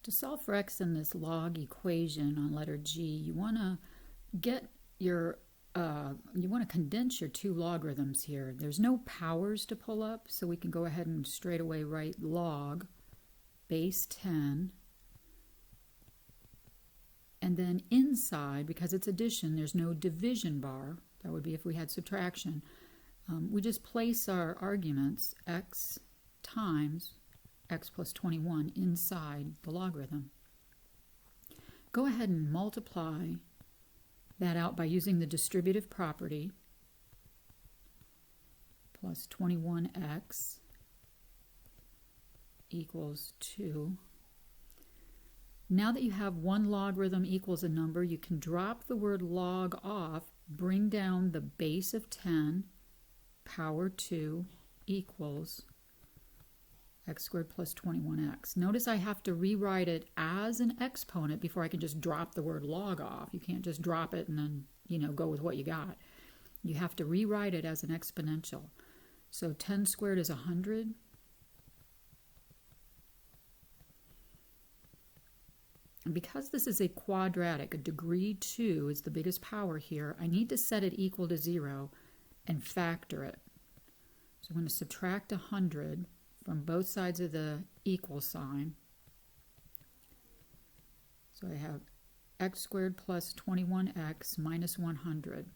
To solve for x in this log equation on letter G, you want to get your you want to condense your two logarithms here. There's no powers to pull up, so we can go ahead and straight away write log base 10. And then inside, because it's addition, there's no division bar. That would be if we had subtraction. We just place our arguments, x times x plus 21, inside the logarithm. Go ahead and multiply that out by using the distributive property, plus 21x equals 2. Now that you have one logarithm equals a number, you can drop the word log off, bring down the base of 10, power 2 equals x squared plus 21x. Notice I have to rewrite it as an exponent before I can just drop the word log off. You can't just drop it and then, go with what you got. You have to rewrite it as an exponential. So 10 squared is 100. And because this is a quadratic, a degree 2 is the biggest power here, I need to set it equal to 0 and factor it. So I'm going to subtract 100 from both sides of the equal sign. So I have x squared plus 21x minus 100.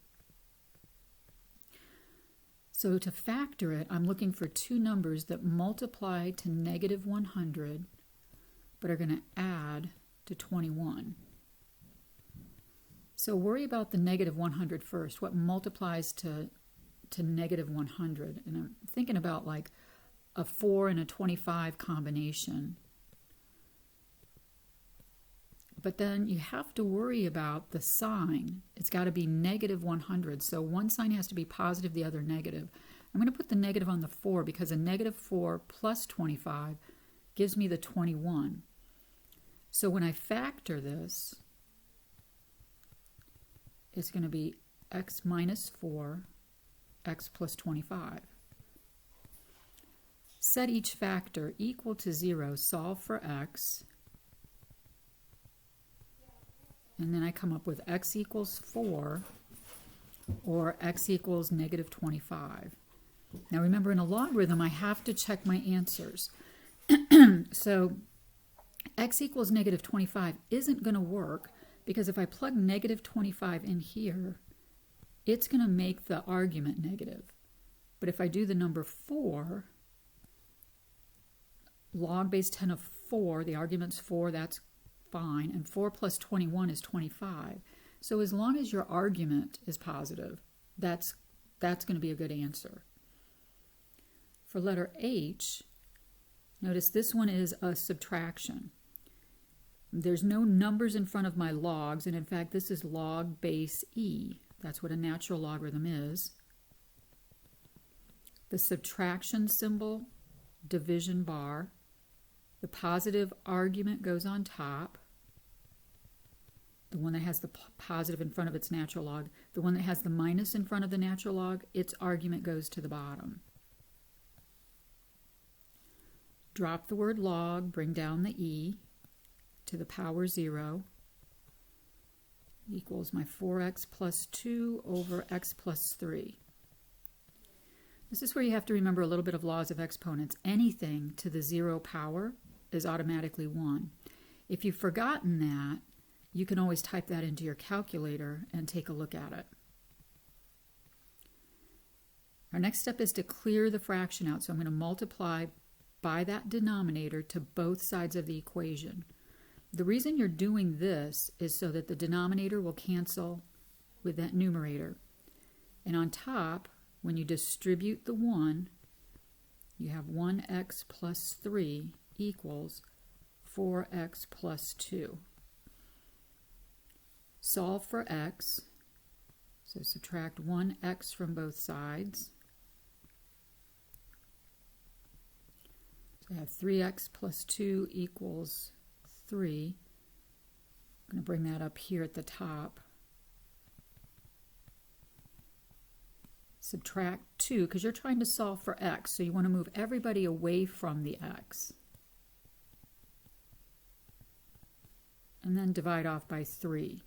So to factor it, I'm looking for two numbers that multiply to negative 100, but are going to add to 21. So worry about the negative 100 first. What multiplies to negative 100? And I'm thinking about like a 4 and a 25 combination. But then you have to worry about the sign. It's got to be negative 100. So one sign has to be positive, the other negative. I'm going to put the negative on the 4 because a negative 4 plus 25 gives me the 21. So when I factor this, it's going to be x minus 4, x plus 25. Set each factor equal to 0, solve for x, and then I come up with x equals 4 or x equals negative 25. Now remember, in a logarithm, I have to check my answers. So x equals negative 25 isn't going to work because if I plug negative 25 in here, it's going to make the argument negative. But if I do the number 4, log base 10 of 4, the argument's 4, that's fine, and 4 plus 21 is 25. So as long as your argument is positive, that's going to be a good answer. For letter H, notice this one is a subtraction. There's no numbers in front of my logs, and in fact this is log base E. That's what a natural logarithm is. The subtraction symbol, division bar. The positive argument goes on top. The one that has the positive in front of its natural log. The one that has the minus in front of the natural log, its argument goes to the bottom. Drop the word log, bring down the E to the power 0 equals my 4x plus 2 over x plus 3. This is where you have to remember a little bit of laws of exponents. Anything to the 0 power is automatically 1. If you've forgotten that, you can always type that into your calculator and take a look at it. Our next step is to clear the fraction out. So I'm going to multiply by that denominator to both sides of the equation. The reason you're doing this is so that the denominator will cancel with that numerator. And on top, when you distribute the 1, you have 1x plus 3 equals 4x plus 2. Solve for x, so subtract 1x from both sides. So I have 3x plus 2 equals 3. I'm going to bring that up here at the top. Subtract 2, because you're trying to solve for x, so you want to move everybody away from the x. and then divide off by 3.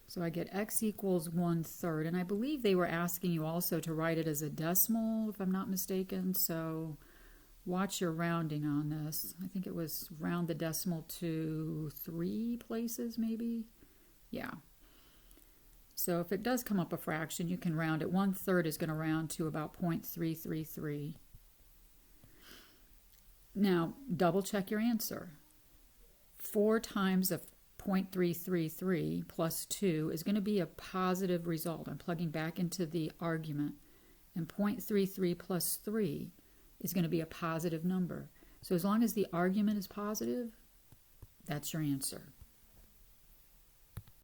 So I get x equals 1/3, and I believe they were asking you also to write it as a decimal, if I'm not mistaken, so watch your rounding on this. I think it was round the decimal to 3 places, maybe? Yeah. So if it does come up a fraction, you can round it. 1/3 is going to round to about 0.333. Now, double check your answer. 4 times a 0.333 plus 2 is going to be a positive result. I'm plugging back into the argument. And 0.33 plus 3 is going to be a positive number. So as long as the argument is positive, that's your answer.